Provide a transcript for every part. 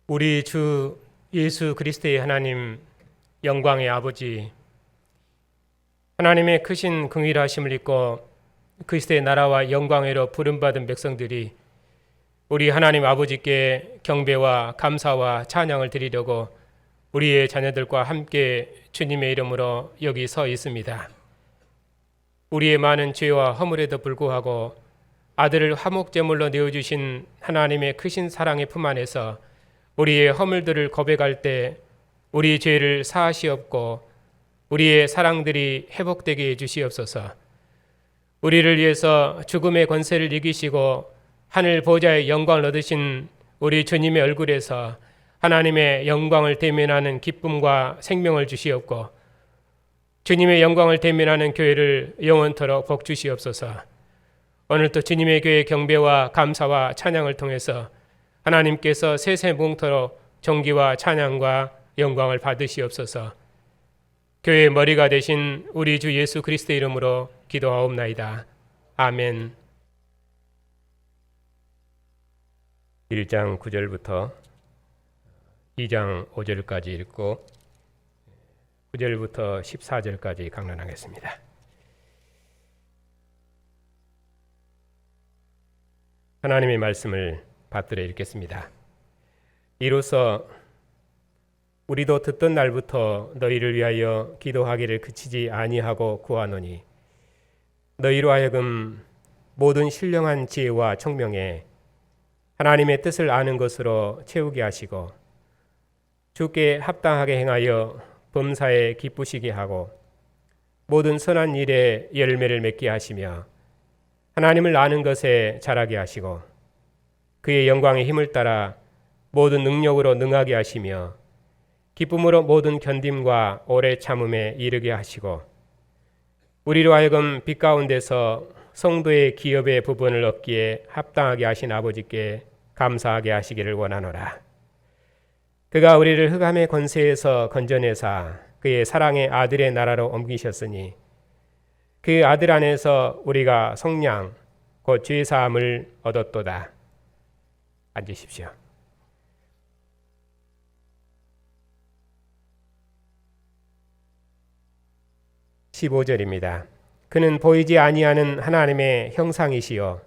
우리 주 예수 그리스도의 하나님, 영광의 아버지, 하나님의 크신 긍휼하심을 입고 그리스도의 나라와 영광으로 부름받은 백성들이 우리 하나님 아버지께 경배와 감사와 찬양을 드리려고 우리의 자녀들과 함께 주님의 이름으로 여기 서 있습니다. 우리의 많은 죄와 허물에도 불구하고 아들을 화목제물로 내어주신 하나님의 크신 사랑의 품 안에서 우리의 허물들을 고백할 때 우리 죄를 사하시옵고 우리의 사랑들이 회복되게 해주시옵소서. 우리를 위해서 죽음의 권세를 이기시고 하늘 보좌의 영광을 얻으신 우리 주님의 얼굴에서 하나님의 영광을 대면하는 기쁨과 생명을 주시옵고 주님의 영광을 대면하는 교회를 영원토록 복 주시옵소서. 오늘도 주님의 교회 경배와 감사와 찬양을 통해서 하나님께서 세세무궁토록 존귀와 찬양과 영광을 받으시옵소서. 교회의 머리가 되신 우리 주 예수 그리스도 이름으로 기도하옵나이다. 아멘. 1장 9절부터 2장 5절까지 읽고 9절부터 14절까지 강론하겠습니다. 하나님의 말씀을 받들어 읽겠습니다. 이로써 우리도 듣던 날부터 너희를 위하여 기도하기를 그치지 아니하고 구하노니 너희로 하여금 모든 신령한 지혜와 총명에 하나님의 뜻을 아는 것으로 채우게 하시고 주께 합당하게 행하여 범사에 기쁘시게 하고 모든 선한 일에 열매를 맺게 하시며 하나님을 아는 것에 자라게 하시고 그의 영광의 힘을 따라 모든 능력으로 능하게 하시며 기쁨으로 모든 견딤과 오래 참음에 이르게 하시고 우리로 하여금 빛 가운데서 성도의 기업의 부분을 얻기에 합당하게 하신 아버지께 감사하게 하시기를 원하노라. 그가 우리를 흑암의 권세에서 건져내사 그의 사랑의 아들의 나라로 옮기셨으니 그 아들 안에서 우리가 속량 곧 죄사함을 얻었도다. 앉으십시오. (15절입니다) 그는 보이지 아니하는 하나님의 형상이시요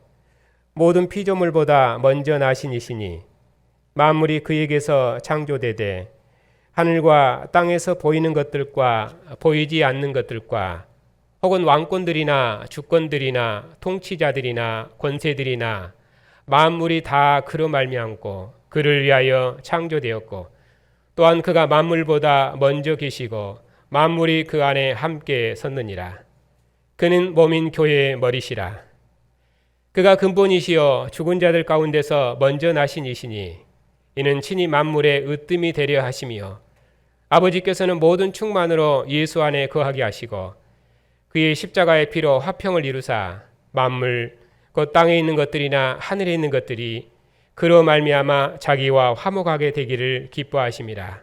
모든 피조물보다 먼저 나신 이시니 만물이 그에게서 창조되되 하늘과 땅에서 보이는 것들과 보이지 않는 것들과 혹은 왕권들이나 주권들이나 통치자들이나 권세들이나 만물이 다 그로 말미암고 그를 위하여 창조되었고 또한 그가 만물보다 먼저 계시고 만물이 그 안에 함께 섰느니라. 그는 몸인 교회의 머리시라. 그가 근본이시여 죽은 자들 가운데서 먼저 나신 이시니 이는 친히 만물의 으뜸이 되려 하시며 아버지께서는 모든 충만으로 예수 안에 거하게 하시고 그의 십자가의 피로 화평을 이루사 만물 곧 땅에 있는 것들이나 하늘에 있는 것들이 그로 말미암아 자기와 화목하게 되기를 기뻐하심이라.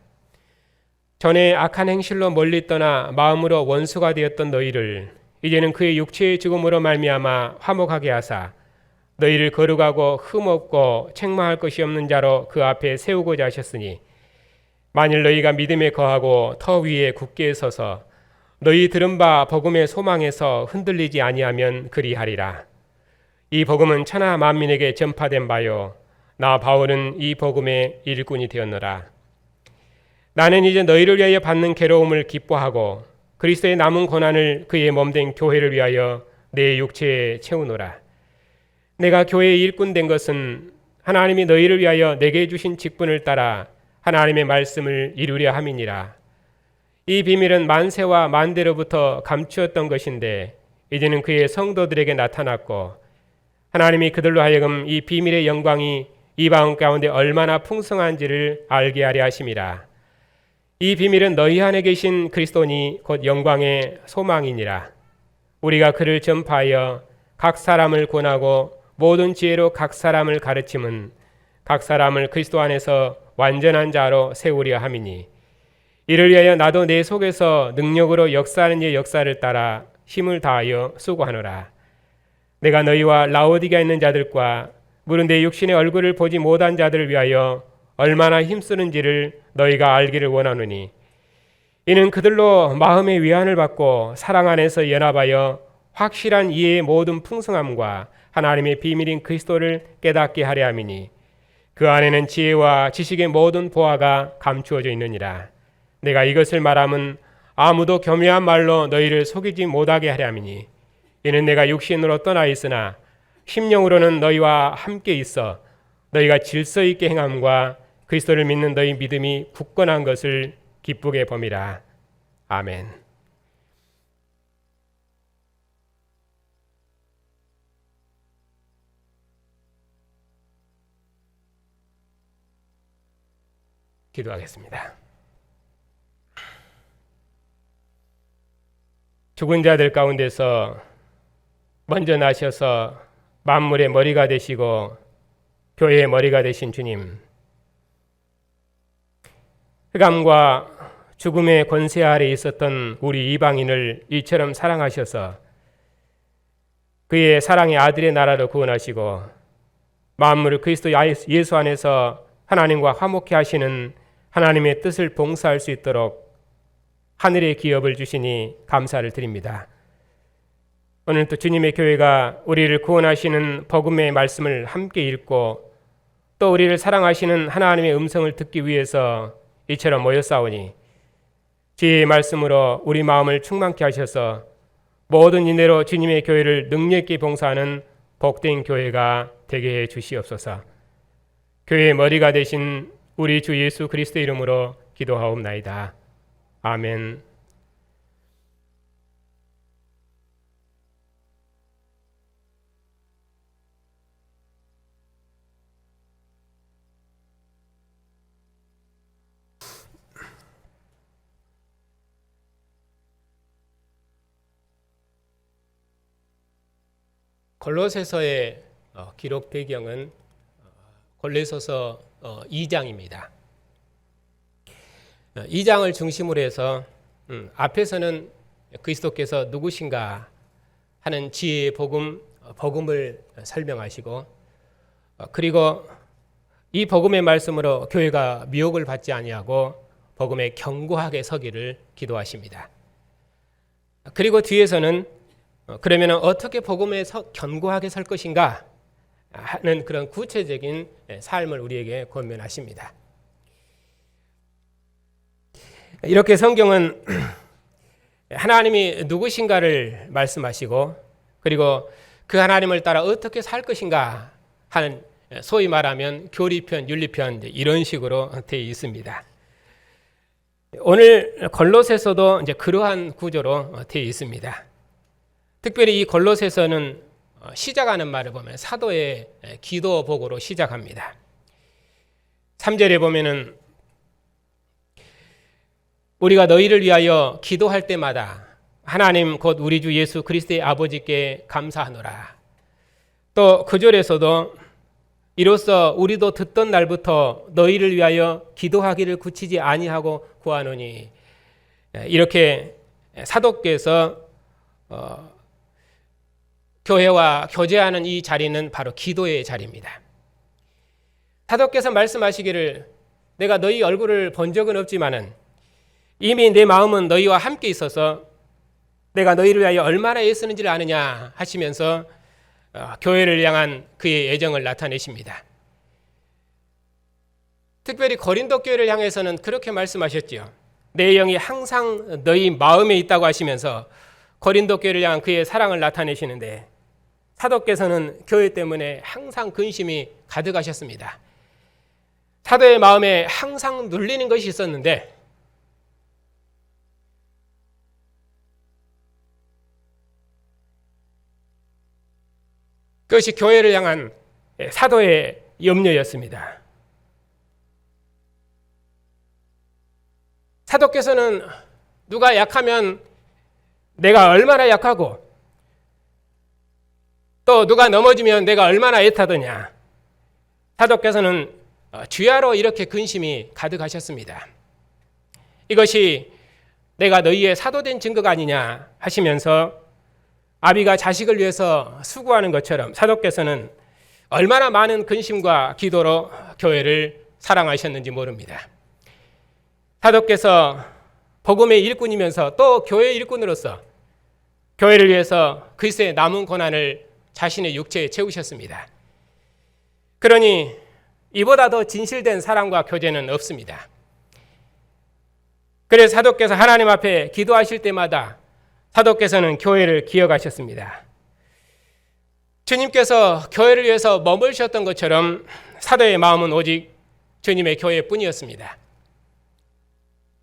전에 악한 행실로 멀리 떠나 마음으로 원수가 되었던 너희를 이제는 그의 육체의 죽음으로 말미암아 화목하게 하사 너희를 거룩하고 흠없고 책망할 것이 없는 자로 그 앞에 세우고자 하셨으니 만일 너희가 믿음에 거하고 터 위에 굳게 서서 너희 들은 바 복음의 소망에서 흔들리지 아니하면 그리하리라. 이 복음은 천하 만민에게 전파된 바요 나 바울은 이 복음의 일꾼이 되었노라. 나는 이제 너희를 위하여 받는 괴로움을 기뻐하고 그리스도의 남은 고난을 그의 몸된 교회를 위하여 내 육체에 채우노라. 내가 교회의 일꾼 된 것은 하나님이 너희를 위하여 내게 주신 직분을 따라 하나님의 말씀을 이루려 함이니라. 이 비밀은 만세와 만대로부터 감추었던 것인데 이제는 그의 성도들에게 나타났고 하나님이 그들로 하여금 이 비밀의 영광이 이방 가운데 얼마나 풍성한지를 알게 하려 하심이라. 이 비밀은 너희 안에 계신 그리스도니 곧 영광의 소망이니라. 우리가 그를 전파하여 각 사람을 권하고 모든 지혜로 각 사람을 가르침은 각 사람을 그리스도 안에서 완전한 자로 세우려 함이니 이를 위하여 나도 내 속에서 능력으로 역사하는 이의 역사를 따라 힘을 다하여 수고하노라. 내가 너희와 라오디게에 있는 자들과 물은 내 육신의 얼굴을 보지 못한 자들을 위하여 얼마나 힘쓰는지를 너희가 알기를 원하노니 이는 그들로 마음의 위안을 받고 사랑 안에서 연합하여 확실한 이해의 모든 풍성함과 하나님의 비밀인 그리스도를 깨닫게 하려 함이니 그 안에는 지혜와 지식의 모든 보화가 감추어져 있느니라. 내가 이것을 말함은 아무도 교묘한 말로 너희를 속이지 못하게 하려 함이니 이는 내가 육신으로 떠나 있으나 심령으로는 너희와 함께 있어 너희가 질서 있게 행함과 그리스도를 믿는 너희 믿음이 굳건한 것을 기쁘게 봄이라. 아멘. 기도하겠습니다. 죽은 자들 가운데서 먼저 나셔서 만물의 머리가 되시고 교회의 머리가 되신 주님, 흑암과 죽음의 권세 아래 있었던 우리 이방인을 이처럼 사랑하셔서 그의 사랑의 아들의 나라로 구원하시고 만물을 그리스도 예수 안에서 하나님과 화목케 하시는 하나님의 뜻을 봉사할 수 있도록 하늘의 기업을 주시니 감사를 드립니다. 오늘 또 주님의 교회가 우리를 구원하시는 복음의 말씀을 함께 읽고 또 우리를 사랑하시는 하나님의 음성을 듣기 위해서 이처럼 모였사오니 주의 말씀으로 우리 마음을 충만케 하셔서 모든 인내로 주님의 교회를 능력 있게 봉사하는 복된 교회가 되게 해 주시옵소서. 교회의 머리가 되신 우리 주 예수 그리스도의 이름으로 기도하옵나이다. 아멘. 골로새서의 기록 배경은 골로새서 2장입니다. 2장을 중심으로 해서 앞에서는 그리스도께서 누구신가 하는 지혜의 복음을 설명하시고 그리고 이 복음의 말씀으로 교회가 미혹을 받지 아니하고 복음에 견고하게 서기를 기도하십니다. 그리고 뒤에서는 그러면 어떻게 복음에 견고하게 설 것인가 하는 그런 구체적인 삶을 우리에게 권면하십니다. 이렇게 성경은 하나님이 누구신가를 말씀하시고 그리고 그 하나님을 따라 어떻게 살 것인가 하는 소위 말하면 교리편, 윤리편 이런 식으로 되어 있습니다. 오늘 골로새서도 이제 그러한 구조로 되어 있습니다. 특별히 이 골로새서는 시작하는 말을 보면 사도의 기도복으로 시작합니다. 3절에 보면은 우리가 너희를 위하여 기도할 때마다 하나님 곧 우리 주 예수 그리스도의 아버지께 감사하노라. 또 9절에서도 이로써 우리도 듣던 날부터 너희를 위하여 기도하기를 그치지 아니하고 구하노니 이렇게 사도께서 교회와 교제하는 이 자리는 바로 기도의 자리입니다. 사도께서 말씀하시기를 내가 너희 얼굴을 본 적은 없지만은 이미 내 마음은 너희와 함께 있어서 내가 너희를 위하여 얼마나 애쓰는지를 아느냐 하시면서 교회를 향한 그의 애정을 나타내십니다. 특별히 고린도 교회를 향해서는 그렇게 말씀하셨지요. 내 영이 항상 너희 마음에 있다고 하시면서 고린도 교회를 향한 그의 사랑을 나타내시는데 사도께서는 교회 때문에 항상 근심이 가득하셨습니다. 사도의 마음에 항상 눌리는 것이 있었는데 그것이 교회를 향한 사도의 염려였습니다. 사도께서는 누가 약하면 내가 얼마나 약하고 또 누가 넘어지면 내가 얼마나 애타더냐. 사도께서는 주야로 이렇게 근심이 가득하셨습니다. 이것이 내가 너희의 사도된 증거가 아니냐 하시면서 아비가 자식을 위해서 수고하는 것처럼 사도께서는 얼마나 많은 근심과 기도로 교회를 사랑하셨는지 모릅니다. 사도께서 복음의 일꾼이면서 또 교회의 일꾼으로서 교회를 위해서 그리스도의 남은 고난을 자신의 육체에 채우셨습니다. 그러니 이보다 더 진실된 사랑과 교제는 없습니다. 그래서 사도께서 하나님 앞에 기도하실 때마다 사도께서는 교회를 기억하셨습니다. 주님께서 교회를 위해서 머무르셨던 것처럼 사도의 마음은 오직 주님의 교회뿐이었습니다.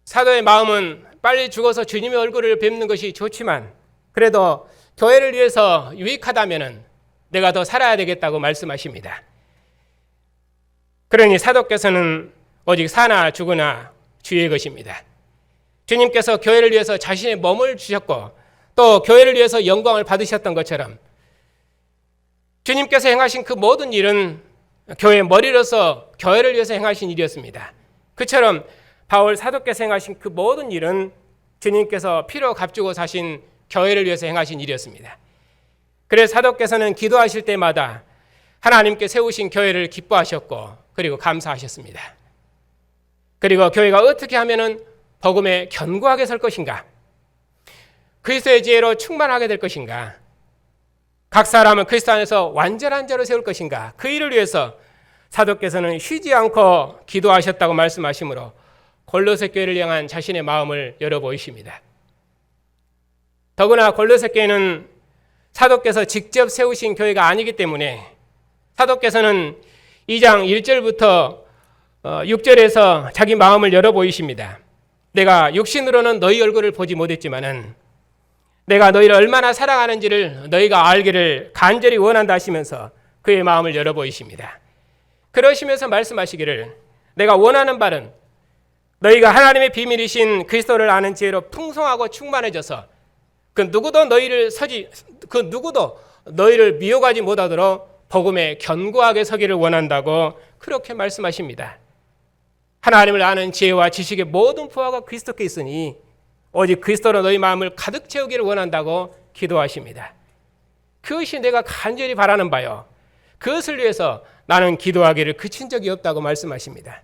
사도의 마음은 빨리 죽어서 주님의 얼굴을 뵙는 것이 좋지만 그래도 교회를 위해서 유익하다면 내가 더 살아야 되겠다고 말씀하십니다. 그러니 사도께서는 오직 사나 죽으나 주의 것입니다. 주님께서 교회를 위해서 자신의 몸을 주셨고 또 교회를 위해서 영광을 받으셨던 것처럼 주님께서 행하신 그 모든 일은 교회의 머리로서 교회를 위해서 행하신 일이었습니다. 그처럼 바울 사도께서 행하신 그 모든 일은 주님께서 피로 값주고 사신 교회를 위해서 행하신 일이었습니다. 그래서 사도께서는 기도하실 때마다 하나님께 세우신 교회를 기뻐하셨고 그리고 감사하셨습니다. 그리고 교회가 어떻게 하면은 복음에 견고하게 설 것인가? 그리스도의 지혜로 충만하게 될 것인가? 각 사람은 그리스도 안에서 완전한 자로 세울 것인가? 그 일을 위해서 사도께서는 쉬지 않고 기도하셨다고 말씀하시므로 골로새 교회를 향한 자신의 마음을 열어 보이십니다. 더구나 골로새 교회는 사도께서 직접 세우신 교회가 아니기 때문에 사도께서는 2장 1절부터 6절에서 자기 마음을 열어 보이십니다. 내가 육신으로는 너희 얼굴을 보지 못했지만은 내가 너희를 얼마나 사랑하는지를 너희가 알기를 간절히 원한다 하시면서 그의 마음을 열어 보이십니다. 그러시면서 말씀하시기를 내가 원하는 바는 너희가 하나님의 비밀이신 그리스도를 아는 지혜로 풍성하고 충만해져서 그 누구도 너희를 미혹하지 못하도록 복음에 견고하게 서기를 원한다고 그렇게 말씀하십니다. 하나님을 아는 지혜와 지식의 모든 부하가 그리스도께 있으니 오직 그리스도로 너희 마음을 가득 채우기를 원한다고 기도하십니다. 그것이 내가 간절히 바라는 바요. 그것을 위해서 나는 기도하기를 그친 적이 없다고 말씀하십니다.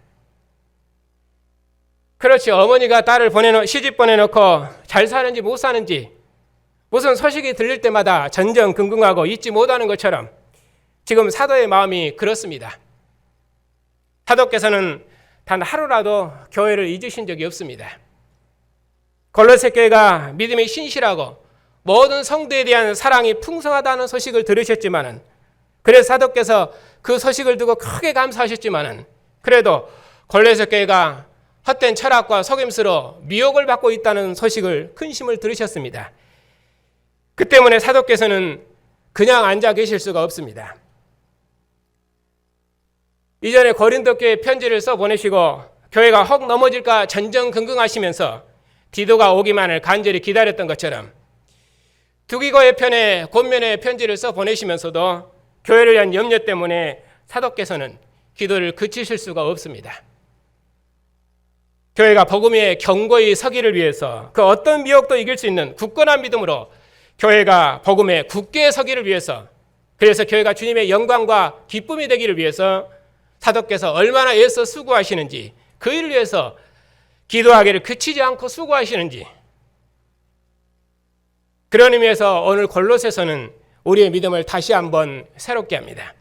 그렇지, 어머니가 딸을 시집 보내놓고 잘 사는지 못 사는지 무슨 소식이 들릴 때마다 전전긍긍하고 잊지 못하는 것처럼 지금 사도의 마음이 그렇습니다. 사도께서는 단 하루라도 교회를 잊으신 적이 없습니다. 골로새 교회가 믿음이 신실하고 모든 성도에 대한 사랑이 풍성하다는 소식을 들으셨지만은 그래서 사도께서 그 소식을 두고 크게 감사하셨지만은 그래도 골로새 교회가 헛된 철학과 속임수로 미혹을 받고 있다는 소식을 근심을 들으셨습니다. 그 때문에 사도께서는 그냥 앉아 계실 수가 없습니다. 이전에 고린도 교회에 편지를 써 보내시고 교회가 혹 넘어질까 전전긍긍하시면서 디도가 오기만을 간절히 기다렸던 것처럼 두기고의 편에 권면의 편지를 써 보내시면서도 교회를 위한 염려 때문에 사도께서는 기도를 그치실 수가 없습니다. 교회가 복음에 견고히 서기를 위해서 그 어떤 미혹도 이길 수 있는 굳건한 믿음으로 교회가 복음에 굳게 서기를 위해서 그래서 교회가 주님의 영광과 기쁨이 되기를 위해서 사도께서 얼마나 애써 수고하시는지 그 일을 위해서 기도하기를 그치지 않고 수고하시는지 그런 의미에서 오늘 골로새서는 우리의 믿음을 다시 한번 새롭게 합니다.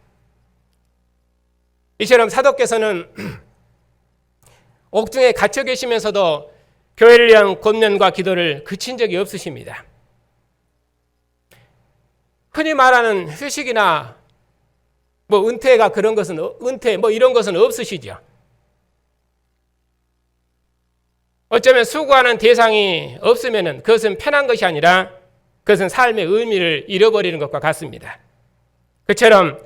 이처럼 사도께서는 옥중에 갇혀 계시면서도 교회를 위한 권면과 기도를 그친 적이 없으십니다. 흔히 말하는 휴식이나 은퇴가 그런 것은 이런 것은 없으시죠. 어쩌면 수고하는 대상이 없으면은 그것은 편한 것이 아니라 그것은 삶의 의미를 잃어버리는 것과 같습니다. 그처럼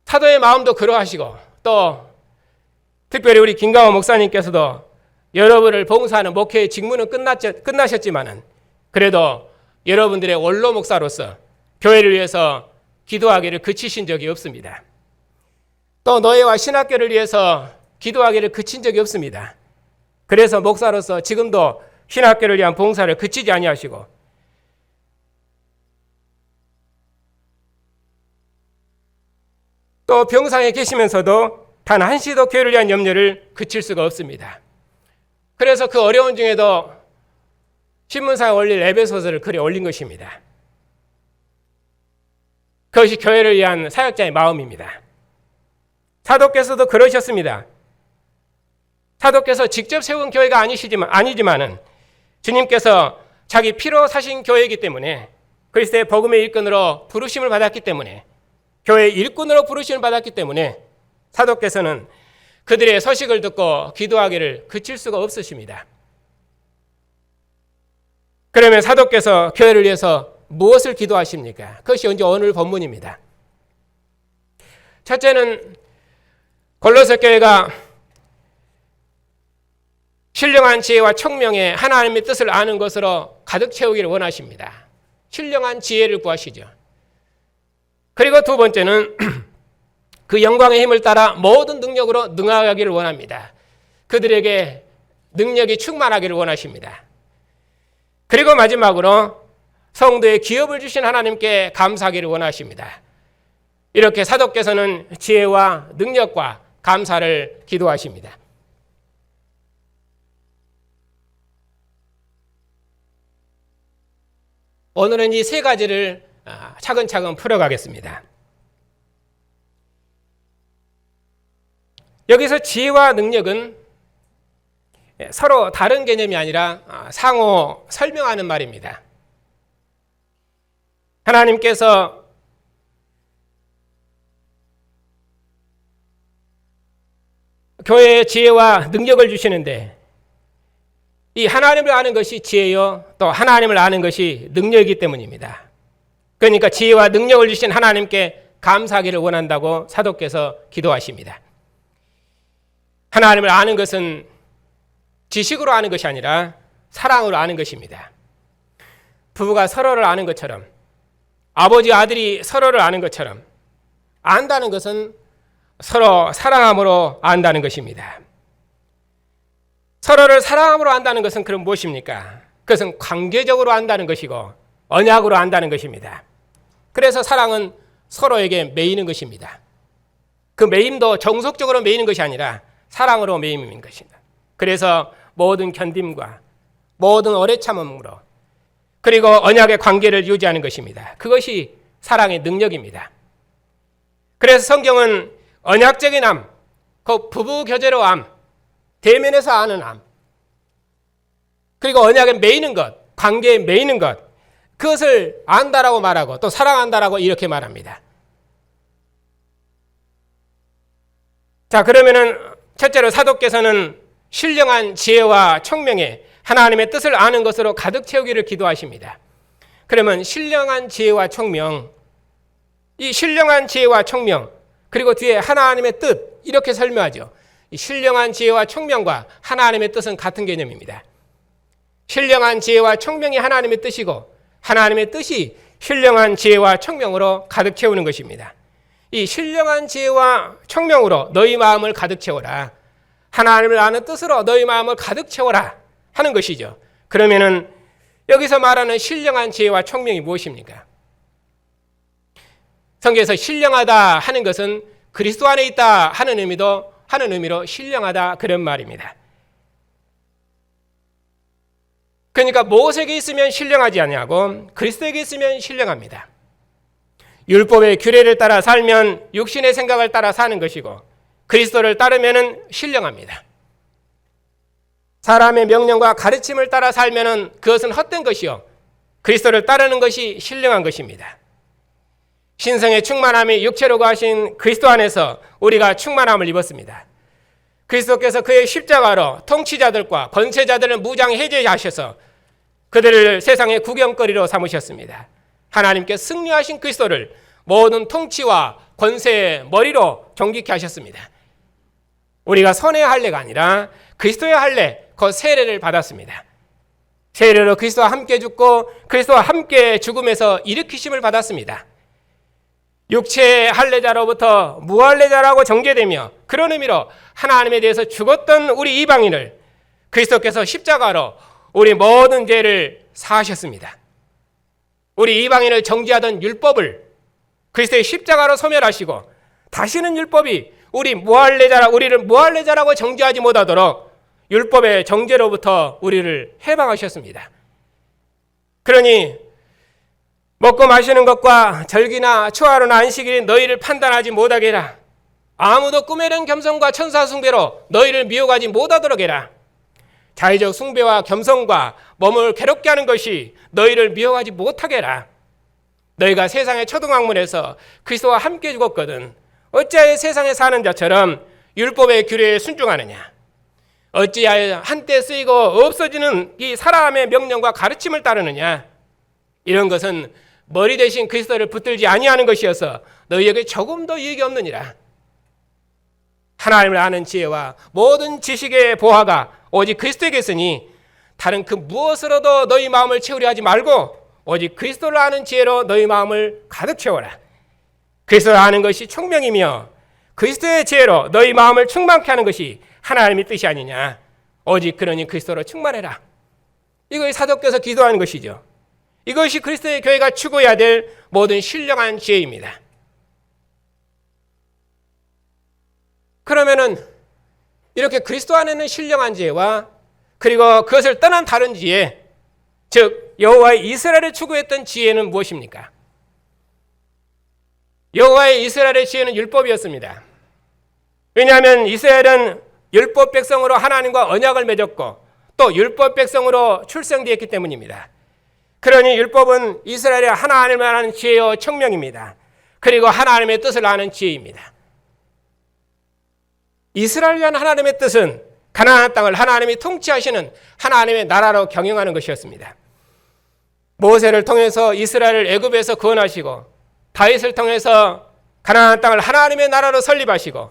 사도의 마음도 그러하시고 또 특별히 우리 김강호 목사님께서도 여러분을 봉사하는 목회의 직무는 끝나셨지만은 그래도 여러분들의 원로 목사로서 교회를 위해서 기도하기를 그치신 적이 없습니다. 또 노예와 신학교를 위해서 기도하기를 그친 적이 없습니다. 그래서 목사로서 지금도 신학교를 위한 봉사를 그치지 아니하시고 또 병상에 계시면서도 단 한시도 교회를 위한 염려를 그칠 수가 없습니다. 그래서 그 어려운 중에도 신문사에 올릴 에베소서를 글에 올린 것입니다. 그것이 교회를 위한 사역자의 마음입니다. 사도께서도 그러셨습니다. 사도께서 직접 세운 교회가 아니지만은 주님께서 자기 피로 사신 교회이기 때문에 그리스도의 복음의 일꾼으로 부르심을 받았기 때문에 교회의 일꾼으로 부르심을 받았기 때문에 사도께서는 그들의 소식을 듣고 기도하기를 그칠 수가 없으십니다. 그러면 사도께서 교회를 위해서 무엇을 기도하십니까? 그것이 오늘 본문입니다. 첫째는 골로새 교회가 신령한 지혜와 총명에 하나님의 뜻을 아는 것으로 가득 채우기를 원하십니다. 신령한 지혜를 구하시죠. 그리고 두 번째는 그 영광의 힘을 따라 모든 능력으로 능하기를 원합니다. 그들에게 능력이 충만하기를 원하십니다. 그리고 마지막으로 성도의 기업을 주신 하나님께 감사하기를 원하십니다. 이렇게 사도께서는 지혜와 능력과 감사를 기도하십니다. 오늘은 이 세 가지를 차근차근 풀어가겠습니다. 여기서 지혜와 능력은 서로 다른 개념이 아니라 상호 설명하는 말입니다. 하나님께서 교회에 지혜와 능력을 주시는데 이 하나님을 아는 것이 지혜요, 또 하나님을 아는 것이 능력이기 때문입니다. 그러니까 지혜와 능력을 주신 하나님께 감사하기를 원한다고 사도께서 기도하십니다. 하나님을 아는 것은 지식으로 아는 것이 아니라 사랑으로 아는 것입니다. 부부가 서로를 아는 것처럼, 아버지 아들이 서로를 아는 것처럼 안다는 것은 서로 사랑함으로 안다는 것입니다. 서로를 사랑함으로 안다는 것은 그럼 무엇입니까? 그것은 관계적으로 안다는 것이고 언약으로 안다는 것입니다. 그래서 사랑은 서로에게 매이는 것입니다. 그 매임도 정석적으로 매이는 것이 아니라 사랑으로 매이는 것입니다. 그래서 모든 견딤과 모든 오래 참음으로 그리고 언약의 관계를 유지하는 것입니다. 그것이 사랑의 능력입니다. 그래서 성경은 언약적인 암, 그 부부 교제로 암, 대면에서 아는 암, 그리고 언약에 매이는 것, 관계에 매이는 것, 그것을 안다라고 말하고 또 사랑한다라고 이렇게 말합니다. 자, 그러면은 첫째로 사도께서는 신령한 지혜와 총명에 하나님의 뜻을 아는 것으로 가득 채우기를 기도하십니다. 그러면 신령한 지혜와 총명, 이 신령한 지혜와 총명, 그리고 뒤에 하나님의 뜻, 이렇게 설명하죠. 이 신령한 지혜와 총명과 하나님의 뜻은 같은 개념입니다. 신령한 지혜와 총명이 하나님의 뜻이고 하나님의 뜻이 신령한 지혜와 총명으로 가득 채우는 것입니다. 이 신령한 지혜와 총명으로 너희 마음을 가득 채워라. 하나님을 아는 뜻으로 너희 마음을 가득 채워라 하는 것이죠. 그러면은 여기서 말하는 신령한 지혜와 총명이 무엇입니까? 성경에서 신령하다 하는 것은 그리스도 안에 있다 하는 의미로 신령하다 그런 말입니다. 그러니까 모세에게 있으면 신령하지 아니하고 그리스도에게 있으면 신령합니다. 율법의 규례를 따라 살면 육신의 생각을 따라 사는 것이고 그리스도를 따르면 신령합니다. 사람의 명령과 가르침을 따라 살면 그것은 헛된 것이요 그리스도를 따르는 것이 신령한 것입니다. 신성의 충만함이 육체로 거하신 그리스도 안에서 우리가 충만함을 입었습니다. 그리스도께서 그의 십자가로 통치자들과 권세자들을 무장 해제하셔서 그들을 세상의 구경거리로 삼으셨습니다. 하나님께 승리하신 그리스도를 모든 통치와 권세의 머리로 존귀케 하셨습니다. 우리가 선의 할례가 아니라 그리스도의 할례, 그 세례를 받았습니다. 세례로 그리스도와 함께 죽고 그리스도와 함께 죽음에서 일으키심을 받았습니다. 육체의 할례자로부터 무할례자라고 정죄되며 그런 의미로 하나님에 대해서 죽었던 우리 이방인을 그리스도께서 십자가로 우리 모든 죄를 사하셨습니다. 우리 이방인을 정죄하던 율법을 그리스도의 십자가로 소멸하시고 다시는 율법이 우리를 무할례 자라고 정죄하지 못하도록 율법의 정죄로부터 우리를 해방하셨습니다. 그러니 먹고 마시는 것과 절기나 초하루나 안식일이 너희를 판단하지 못하게 해라. 아무도 꿈에는 겸손과 천사 숭배로 너희를 미혹하지 못하도록 해라. 자의적 숭배와 겸손과 몸을 괴롭게 하는 것이 너희를 미혹하지 못하게 해라. 너희가 세상의 초등학문에서 그리스도와 함께 죽었거든 어찌하여 세상에 사는 자처럼 율법의 규례에 순종하느냐. 어찌하여 한때 쓰이고 없어지는 이 사람의 명령과 가르침을 따르느냐. 이런 것은 머리 대신 그리스도를 붙들지 아니하는 것이어서 너희에게 조금도 유익이 없느니라. 하나님을 아는 지혜와 모든 지식의 보화가 오직 그리스도에게 있으니 다른 그 무엇으로도 너희 마음을 채우려 하지 말고 오직 그리스도를 아는 지혜로 너희 마음을 가득 채워라. 그리스도를 아는 것이 총명이며 그리스도의 지혜로 너희 마음을 충만케 하는 것이 하나님의 뜻이 아니냐. 오직 그러니 그리스도로 충만해라. 이것이 사도께서 기도하는 것이죠. 이것이 그리스도의 교회가 추구해야 될 모든 신령한 지혜입니다. 그러면은 이렇게 그리스도 안에는 신령한 지혜와 그리고 그것을 떠난 다른 지혜, 즉 여호와의 이스라엘을 추구했던 지혜는 무엇입니까? 여호와의 이스라엘의 지혜는 율법이었습니다. 왜냐하면 이스라엘은 율법 백성으로 하나님과 언약을 맺었고 또 율법 백성으로 출생되었기 때문입니다. 그러니 율법은 이스라엘의 하나님을 아는 지혜요 청명입니다. 그리고 하나님의 뜻을 아는 지혜입니다. 이스라엘 위한 하나님의 뜻은 가나안 땅을 하나님이 통치하시는 하나님의 나라로 경영하는 것이었습니다. 모세를 통해서 이스라엘을 애굽에서 구원하시고 다윗을 통해서 가나안 땅을 하나님의 나라로 설립하시고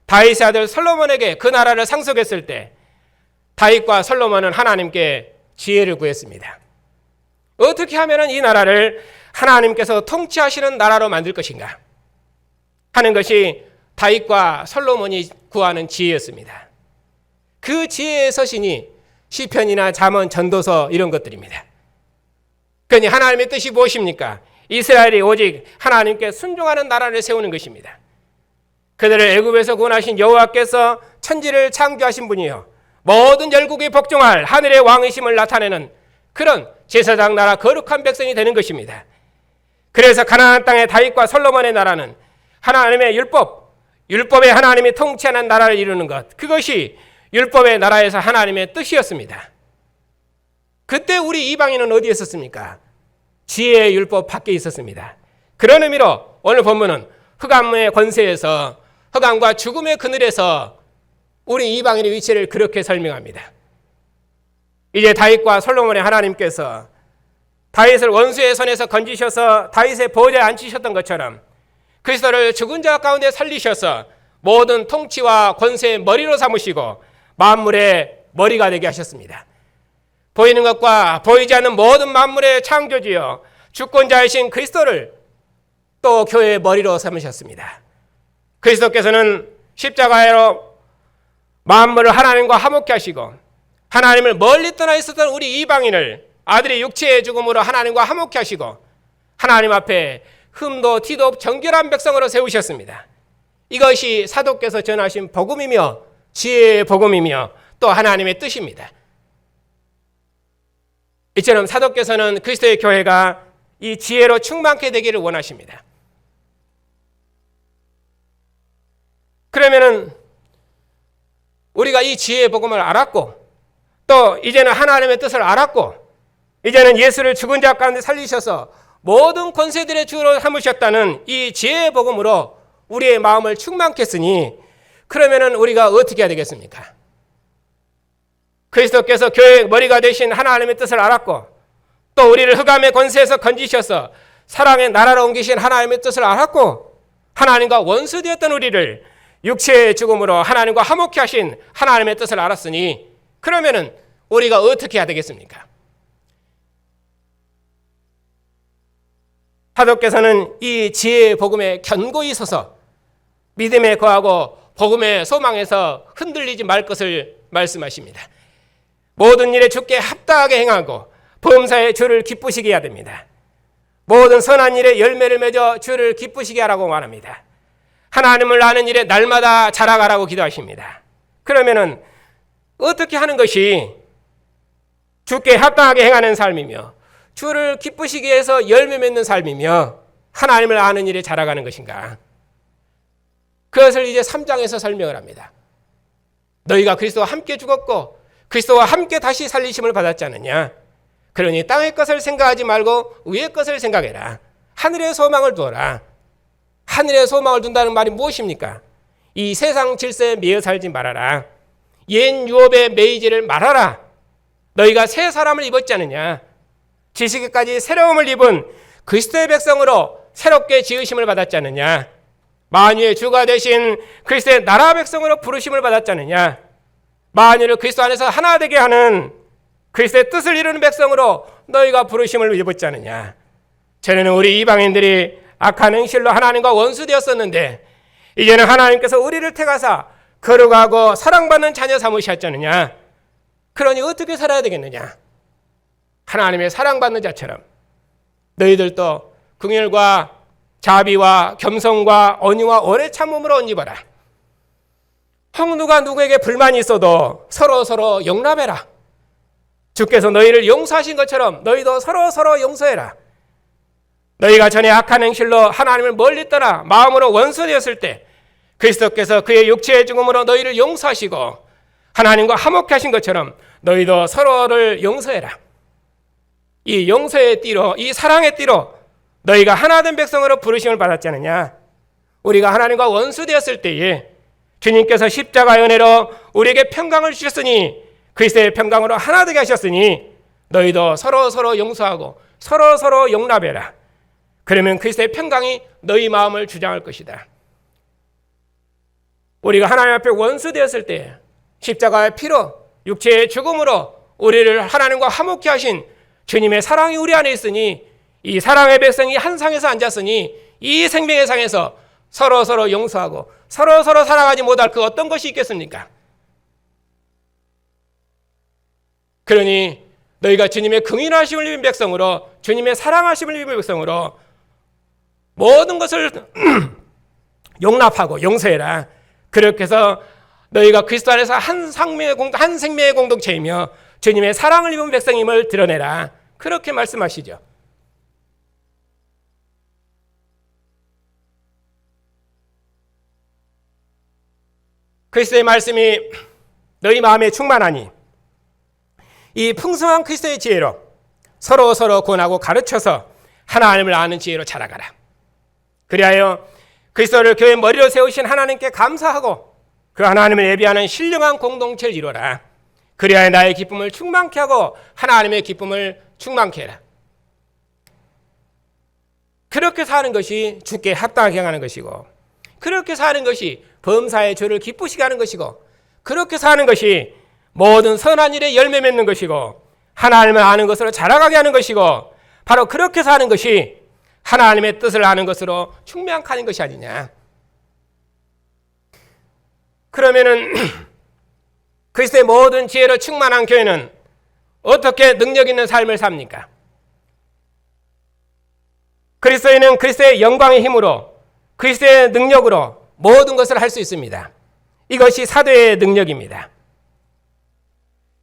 다윗의 아들 솔로몬에게 그 나라를 상속했을 때 다윗과 솔로몬은 하나님께 지혜를 구했습니다. 어떻게 하면 이 나라를 하나님께서 통치하시는 나라로 만들 것인가 하는 것이 다윗과 솔로몬이 구하는 지혜였습니다. 그 지혜의 서신이 시편이나 잠언, 전도서 이런 것들입니다. 그러니 하나님의 뜻이 무엇입니까? 이스라엘이 오직 하나님께 순종하는 나라를 세우는 것입니다. 그들을 애굽에서 구원하신 여호와께서 천지를 창조하신 분이요 모든 열국에 복종할 하늘의 왕이심을 나타내는 그런 제사장 나라 거룩한 백성이 되는 것입니다. 그래서 가나안 땅의 다윗과 솔로몬의 나라는 하나님의 율법의 하나님이 통치하는 나라를 이루는 것, 그것이 율법의 나라에서 하나님의 뜻이었습니다. 그때 우리 이방인은 어디에 있었습니까? 지혜의 율법 밖에 있었습니다. 그런 의미로 오늘 본문은 흑암의 권세에서, 흑암과 죽음의 그늘에서 우리 이방인의 위치를 그렇게 설명합니다. 이제 다윗과 솔로몬의 하나님께서 다윗을 원수의 손에서 건지셔서 다윗의 보좌에 앉히셨던 것처럼 그리스도를 죽은 자 가운데 살리셔서 모든 통치와 권세의 머리로 삼으시고 만물의 머리가 되게 하셨습니다. 보이는 것과 보이지 않는 모든 만물의 창조주여 주권자이신 그리스도를 또 교회의 머리로 삼으셨습니다. 그리스도께서는 십자가로 만물을 하나님과 화목케 하시고 하나님을 멀리 떠나 있었던 우리 이방인을 아들의 육체의 죽음으로 하나님과 화목케 하시고 하나님 앞에 흠도 티도 없 정결한 백성으로 세우셨습니다. 이것이 사도께서 전하신 복음이며 지혜의 복음이며 또 하나님의 뜻입니다. 이처럼 사도께서는 그리스도의 교회가 이 지혜로 충만케 되기를 원하십니다. 그러면은 우리가 이 지혜의 복음을 알았고 또 이제는 하나님의 뜻을 알았고 이제는 예수를 죽은 자 가운데 살리셔서 모든 권세들의 주로 삼으셨다는 이 지혜의 복음으로 우리의 마음을 충만케 했으니 그러면은 우리가 어떻게 해야 되겠습니까? 그리스도께서 교회의 머리가 되신 하나님의 뜻을 알았고 또 우리를 흑암의 권세에서 건지셔서 사랑의 나라로 옮기신 하나님의 뜻을 알았고 하나님과 원수되었던 우리를 육체의 죽음으로 하나님과 화목케 하신 하나님의 뜻을 알았으니 그러면은 우리가 어떻게 해야 되겠습니까? 사도께서는 이 지혜의 복음에 견고히 서서 믿음에 거하고 복음의 소망에서 흔들리지 말 것을 말씀하십니다. 모든 일에 주께 합당하게 행하고 범사에 주를 기쁘시게 해야 됩니다. 모든 선한 일에 열매를 맺어 주를 기쁘시게 하라고 말합니다. 하나님을 아는 일에 날마다 자라가라고 기도하십니다. 그러면은 어떻게 하는 것이 주께 합당하게 행하는 삶이며 주를 기쁘시게 해서 열매 맺는 삶이며 하나님을 아는 일에 자라가는 것인가? 그것을 이제 3장에서 설명을 합니다. 너희가 그리스도와 함께 죽었고 그리스도와 함께 다시 살리심을 받았지 않느냐? 그러니 땅의 것을 생각하지 말고 위의 것을 생각해라. 하늘의 소망을 두어라. 하늘의 소망을 둔다는 말이 무엇입니까? 이 세상 질서에 매여 살지 말아라. 옛 유업에 매이지를 말아라. 너희가 새 사람을 입었지 않느냐? 지식에까지 새로움을 입은 그리스도의 백성으로 새롭게 지으심을 받았지 않느냐? 만유의 주가 되신 그리스도의 나라 백성으로 부르심을 받았지 않느냐? 만유를 그리스도 안에서 하나 되게 하는 그리스도의 뜻을 이루는 백성으로 너희가 부르심을 입었지 않느냐? 전에는 우리 이방인들이 악한 행실로 하나님과 원수되었었는데 이제는 하나님께서 우리를 택하사 거룩하고 사랑받는 자녀 삼으셨지 않느냐? 그러니 어떻게 살아야 되겠느냐? 하나님의 사랑받는 자처럼 너희들도 긍휼과 자비와 겸손과 언의와 오래 참음으로 옷 입어라. 혹 누가 누구에게 불만이 있어도 서로 용납해라. 주께서 너희를 용서하신 것처럼 너희도 서로 용서해라. 너희가 전에 악한 행실로 하나님을 멀리 떠나 마음으로 원수되었을 때 그리스도께서 그의 육체의 죽음으로 너희를 용서하시고 하나님과 화목케 하신 것처럼 너희도 서로를 용서해라. 이 용서의 띠로, 이 사랑의 띠로 너희가 하나된 백성으로 부르심을 받았지 않느냐? 우리가 하나님과 원수되었을 때에 주님께서 십자가의 은혜로 우리에게 평강을 주셨으니 그리스도의 평강으로 하나 되게 하셨으니 너희도 서로 용서하고 서로 용납해라. 그러면 그리스도의 평강이 너희 마음을 주장할 것이다. 우리가 하나님 앞에 원수되었을 때 십자가의 피로 육체의 죽음으로 우리를 하나님과 화목케 하신 주님의 사랑이 우리 안에 있으니 이 사랑의 백성이 한 상에서 앉았으니 이 생명의 상에서 서로 용서하고 서로 살아가지 못할 그 어떤 것이 있겠습니까? 그러니 너희가 주님의 긍휼하심을 입은 백성으로 주님의 사랑하심을 입은 백성으로 모든 것을 용납하고 용서해라. 그렇게 해서 너희가 그리스도 안에서 한 생명의 공동체이며 주님의 사랑을 입은 백성임을 드러내라. 그렇게 말씀하시죠. 그리스도의 말씀이 너희 마음에 충만하니 이 풍성한 그리스도의 지혜로 서로 권하고 가르쳐서 하나님을 아는 지혜로 자라가라. 그리하여 그리스도를 교회 머리로 세우신 하나님께 감사하고 그 하나님을 예비하는 신령한 공동체를 이루어라. 그리하여 나의 기쁨을 충만케 하고 하나님의 기쁨을 충만케 해라. 그렇게 사는 것이 주께 합당하게 행하는 것이고 그렇게 사는 것이 범사의 주를 기쁘시게 하는 것이고 그렇게 사는 것이 모든 선한 일에 열매 맺는 것이고 하나님을 아는 것으로 자라가게 하는 것이고 바로 그렇게 사는 것이 하나님의 뜻을 아는 것으로 충만케 하는 것이 아니냐. 그러면은 그리스도의 모든 지혜로 충만한 교회는 어떻게 능력 있는 삶을 삽니까? 그리스도인은 그리스도의 영광의 힘으로 그리스도의 능력으로 모든 것을 할 수 있습니다. 이것이 사도의 능력입니다.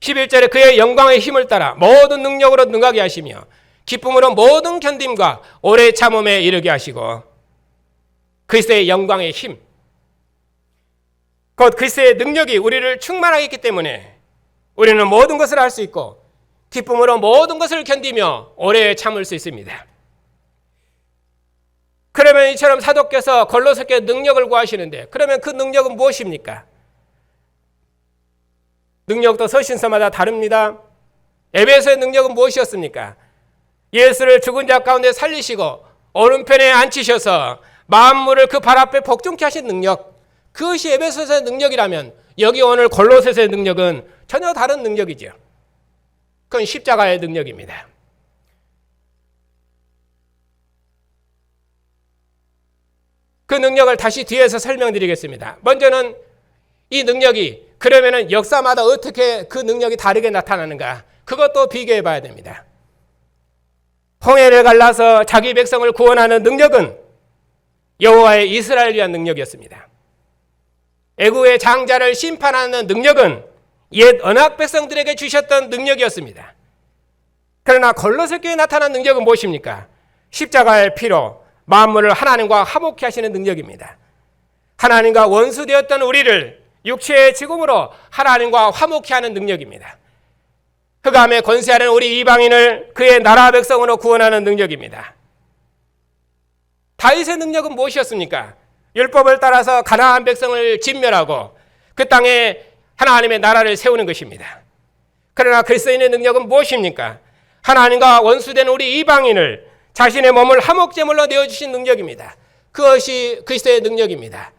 11절에 그의 영광의 힘을 따라 모든 능력으로 능하게 하시며 기쁨으로 모든 견딤과 오래 참음에 이르게 하시고 그리스도의 영광의 힘 곧 그리스도의 능력이 우리를 충만하게 했기 때문에 우리는 모든 것을 할 수 있고 기쁨으로 모든 것을 견디며 오래 참을 수 있습니다. 그러면 이처럼 사도께서 골로새께 능력을 구하시는데 그러면 그 능력은 무엇입니까? 능력도 서신서마다 다릅니다. 에베소의 능력은 무엇이었습니까? 예수를 죽은 자 가운데 살리시고 오른편에 앉히셔서 만물을 그 발 앞에 복종케 하신 능력, 그것이 에베소서의 능력이라면 여기 오늘 골로새서의 능력은 전혀 다른 능력이죠. 그건 십자가의 능력입니다. 그 능력을 다시 뒤에서 설명드리겠습니다. 먼저는 이 능력이 그러면은 역사마다 어떻게 그 능력이 다르게 나타나는가, 그것도 비교해 봐야 됩니다. 홍해를 갈라서 자기 백성을 구원하는 능력은 여호와의 이스라엘을 위한 능력이었습니다. 애굽의 장자를 심판하는 능력은 옛 언약 백성들에게 주셨던 능력이었습니다. 그러나 골로새 교회에 나타난 능력은 무엇입니까? 십자가의 피로 만물을 하나님과 화목케 하시는 능력입니다. 하나님과 원수되었던 우리를 육체의 죽음으로 하나님과 화목케 하는 능력입니다. 흑암의 권세 아래 우리 이방인을 그의 나라 백성으로 구원하는 능력입니다. 다윗의 능력은 무엇이었습니까? 율법을 따라서 가나안 백성을 진멸하고 그 땅에 하나님의 나라를 세우는 것입니다. 그러나 그리스도인의 능력은 무엇입니까? 하나님과 원수된 우리 이방인을 자신의 몸을 화목제물로 내어주신 능력입니다. 그것이 그리스도의 능력입니다.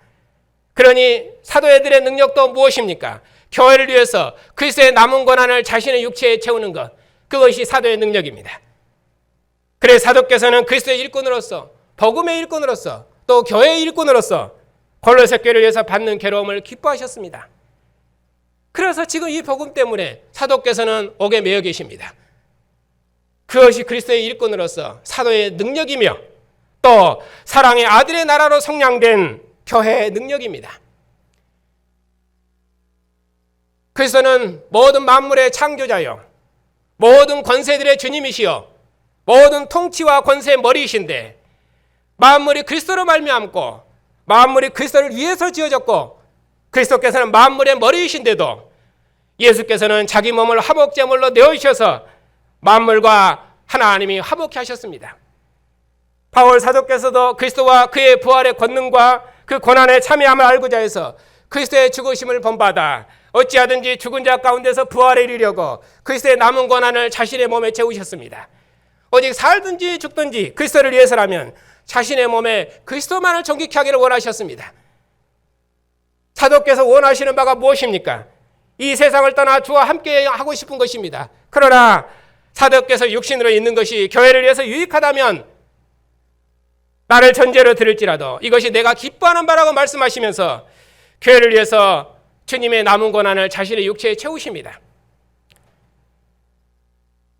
그러니 사도애들의 능력도 무엇입니까? 교회를 위해서 그리스도의 남은 고난을 자신의 육체에 채우는 것, 그것이 사도의 능력입니다. 그래서 사도께서는 그리스도의 일꾼으로서, 복음의 일꾼으로서, 또 교회의 일꾼으로서 골로새 교회를 위해서 받는 괴로움을 기뻐하셨습니다. 그래서 지금 이 복음 때문에 사도께서는 옥에 매여 계십니다. 그것이 그리스도의 일꾼으로서 사도의 능력이며 또 사랑의 아들의 나라로 성량된 교회의 능력입니다. 그리스도는 모든 만물의 창조자요, 모든 권세들의 주님이시여, 모든 통치와 권세의 머리이신데 만물이 그리스도로 말미암고 만물이 그리스도를 위해서 지어졌고 그리스도께서는 만물의 머리이신데도 예수께서는 자기 몸을 화목제물로 내어주셔서 만물과 하나님이 화목케 하셨습니다. 바울 사도께서도 그리스도와 그의 부활의 권능과 그 고난의 참여함을 알고자 해서 그리스도의 죽으심을 본받아 어찌하든지 죽은 자 가운데서 부활에 이르려고 그리스도의 남은 고난을 자신의 몸에 채우셨습니다. 오직 살든지 죽든지 그리스도를 위해서라면 자신의 몸에 그리스도만을 정직히 하기를 원하셨습니다. 사도께서 원하시는 바가 무엇입니까? 이 세상을 떠나 주와 함께 하고 싶은 것입니다. 그러나 사도께서 육신으로 있는 것이 교회를 위해서 유익하다면 나를 전제로 들을지라도 이것이 내가 기뻐하는 바라고 말씀하시면서 교회를 위해서 주님의 남은 고난을 자신의 육체에 채우십니다.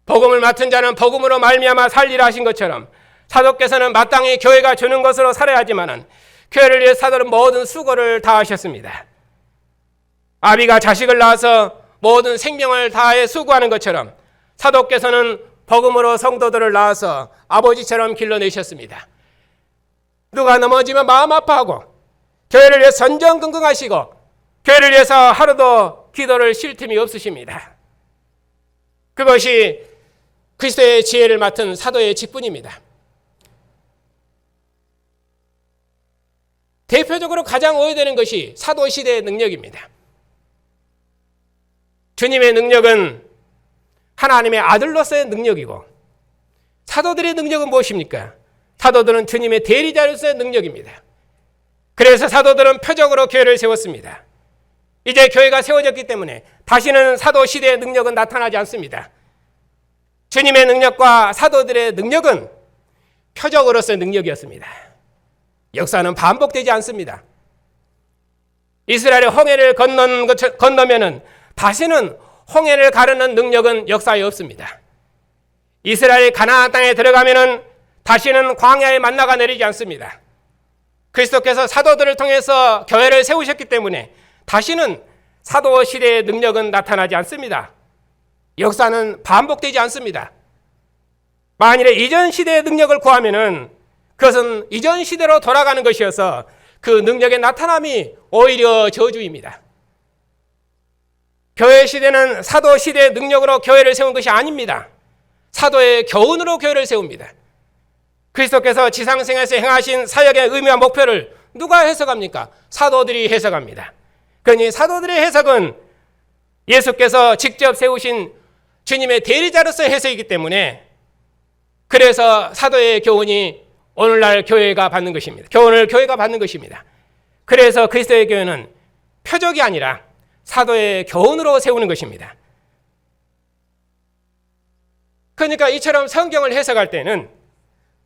복음을 맡은 자는 복음으로 말미암아 살리라 하신 것처럼 사도께서는 마땅히 교회가 주는 것으로 살아야 하지만 교회를 위해 사도는 모든 수고를 다하셨습니다. 아비가 자식을 낳아서 모든 생명을 다해 수고하는 것처럼 사도께서는 복음으로 성도들을 낳아서 아버지처럼 길러내셨습니다. 누가 넘어지면 마음 아파하고 교회를 위해 전전긍긍하시고 교회를 위해서 하루도 기도를 쉴 틈이 없으십니다. 그것이 그리스도의 지혜를 맡은 사도의 직분입니다. 대표적으로 가장 오해되는 것이 사도시대의 능력입니다. 주님의 능력은 하나님의 아들로서의 능력이고 사도들의 능력은 무엇입니까? 사도들은 주님의 대리자로서의 능력입니다. 그래서 사도들은 표적으로 교회를 세웠습니다. 이제 교회가 세워졌기 때문에 다시는 사도시대의 능력은 나타나지 않습니다. 주님의 능력과 사도들의 능력은 표적으로서의 능력이었습니다. 역사는 반복되지 않습니다. 이스라엘의 홍해를 건너면은 다시는 홍해를 가르는 능력은 역사에 없습니다. 이스라엘이 가나안 땅에 들어가면은 다시는 광야의 만나가 내리지 않습니다. 그리스도께서 사도들을 통해서 교회를 세우셨기 때문에 다시는 사도 시대의 능력은 나타나지 않습니다. 역사는 반복되지 않습니다. 만일에 이전 시대의 능력을 구하면은 그것은 이전 시대로 돌아가는 것이어서 그 능력의 나타남이 오히려 저주입니다. 교회 시대는 사도 시대의 능력으로 교회를 세운 것이 아닙니다. 사도의 교훈으로 교회를 세웁니다. 그리스도께서 지상생에서 행하신 사역의 의미와 목표를 누가 해석합니까? 사도들이 해석합니다. 그러니 사도들의 해석은 예수께서 직접 세우신 주님의 대리자로서의 해석이기 때문에 그래서 사도의 교훈이 오늘날 교회가 받는 것입니다. 교훈을 교회가 받는 것입니다. 그래서 그리스도의 교회는 표적이 아니라 사도의 교훈으로 세우는 것입니다. 그러니까 이처럼 성경을 해석할 때는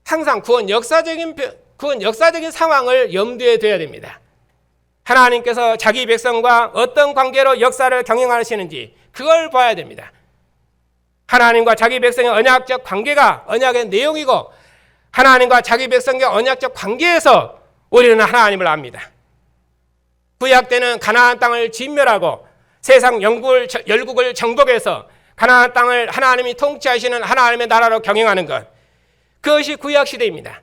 항상 구원 역사적인 상황을 염두에 둬야 됩니다. 하나님께서 자기 백성과 어떤 관계로 역사를 경영하시는지 그걸 봐야 됩니다. 하나님과 자기 백성의 언약적 관계가 언약의 내용이고 하나님과 자기 백성의 언약적 관계에서 우리는 하나님을 압니다. 구약 때는 가나안 땅을 진멸하고 세상 열국을 정복해서 가나안 땅을 하나님이 통치하시는 하나님의 나라로 경영하는 것, 그것이 구약 시대입니다.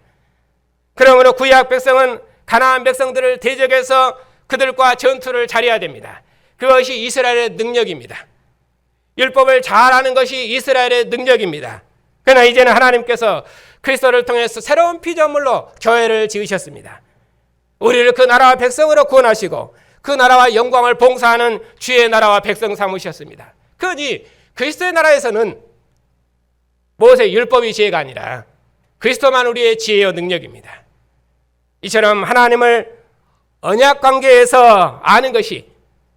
그러므로 구약 백성은 가나안 백성들을 대적해서 그들과 전투를 잘해야 됩니다. 그것이 이스라엘의 능력입니다. 율법을 잘 아는 것이 이스라엘의 능력입니다. 그러나 이제는 하나님께서 그리스도를 통해서 새로운 피조물로 교회를 지으셨습니다. 우리를 그 나라와 백성으로 구원하시고 그 나라와 영광을 봉사하는 주의 나라와 백성 삼으셨습니다. 그러니 그리스도의 나라에서는 모세 율법이 지혜가 아니라 그리스도만 우리의 지혜요 능력입니다. 이처럼 하나님을 언약 관계에서 아는 것이,